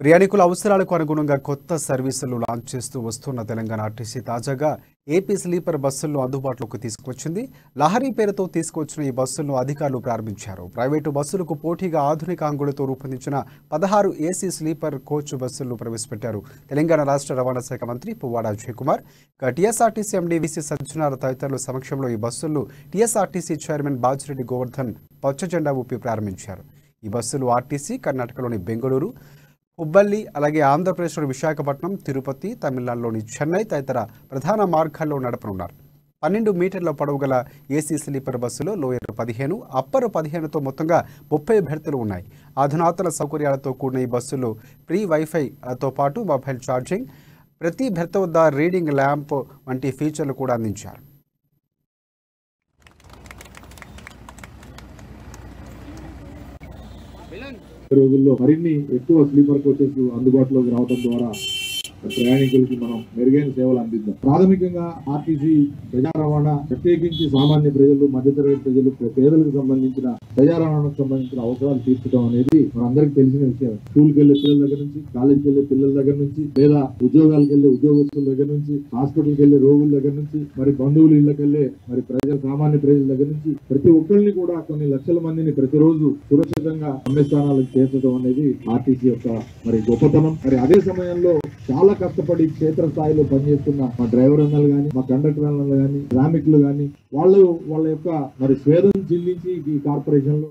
ప్రయాణికుల అవసరాలకు అనుగుణంగా కొత్త సర్వీసులు లాంచ్ చేస్తూ వస్తున్న తెలంగాణ ఆర్టీసీ తాజాగా ఏపీ స్లీపర్ బస్సులను అందుబాటులోకి తీసుకొచ్చింది. లహరి పేరుతో తీసుకొచ్చిన ఈ బస్సులను అధికారులు ప్రారంభించారు. ప్రైవేటు బస్సులకు పోటీగా ఆధునిక అంగులతో రూపొందించిన 16 ఏసీ స్లీపర్ కోచ్ బస్సులను ప్రవేశపెట్టారు. తెలంగాణ రాష్ట్ర రవాణా శాఖ మంత్రి Puvvada Ajay Kumar, TSRTC MD VC Sajjanar తదితరుల సమక్షంలో ఈ బస్సులను టీఎస్ఆర్టీసీ చైర్మన్ బాజిరెడ్డి గోవర్ధన్ పచ్చ జెండా ఊపి ప్రారంభించారు. ఈ బస్సులు ఆర్టీసీ కర్ణాటకలోని బెంగళూరు, హుబ్బల్లి, అలాగే ఆంధ్రప్రదేశ్లోని విశాఖపట్నం, తిరుపతి, తమిళనాడులోని చెన్నై తదితర ప్రధాన మార్గాల్లో నడపనున్నారు. 12 మీటర్ల పొడవు గల ఏసీ స్లీపర్ బస్సులో లోయర్ 15, అప్పర్ 15తో మొత్తంగా 30 బెర్తులు ఉన్నాయి. అధునాతన సౌకర్యాలతో కూడిన ఈ బస్సులో ప్రీ వైఫైతో పాటు మొబైల్ ఛార్జింగ్, ప్రతి బెర్త్ వద్ద రీడింగ్ ల్యాంప్ వంటి ఫీచర్లు కూడా అందించారు. రోజుల్లో మరిన్ని ఎక్కువ స్లీపర్ కోచెస్ అందుబాటులోకి రావడం ద్వారా ప్రయాణికులకి మనం మెరుగైన సేవలు అందిద్దాం. ప్రాథమికంగా ఆర్టీసీ ప్రజా రవాణా, ప్రత్యేకించి సామాన్య ప్రజలు, మధ్యతరగతి ప్రజలు, పేదలకు సంబంధించిన ప్రజా రవాణాకు సంబంధించిన అవసరాలు తీర్చడం అనేది మనందరికీ తెలిసిన విషయం. స్కూల్కి వెళ్లే పిల్లల దగ్గర నుంచి, కాలేజీకి వెళ్లే పిల్లల దగ్గర నుంచి, లేదా ఉద్యోగాలకు వెళ్లే ఉద్యోగస్తుల దగ్గర నుంచి, హాస్పిటల్కి వెళ్లే రోగుల దగ్గర నుంచి, మరి బంధువులు ఇళ్లకు వెళ్లే మరి సామాన్య ప్రజల దగ్గర నుంచి ప్రతి ఒక్కరిని కూడా కొన్ని లక్షల మందిని ప్రతిరోజు సురక్షితంగా గమ్యస్థానాలకు చేర్చడం అనేది ఆర్టీసీ యొక్క మరి గొప్పతనం. మరి అదే సమయంలో చాలా కష్టపడి క్షేత్ర స్థాయిలో పనిచేస్తున్న మా డ్రైవర్ అన్నలు కానీ, మా కండక్టర్ అన్నలు కానీ, శ్రామికులు కానీ వాళ్ళ యొక్క మరి స్వేదం చెల్లించి ఈ కార్పొరేషన్ లో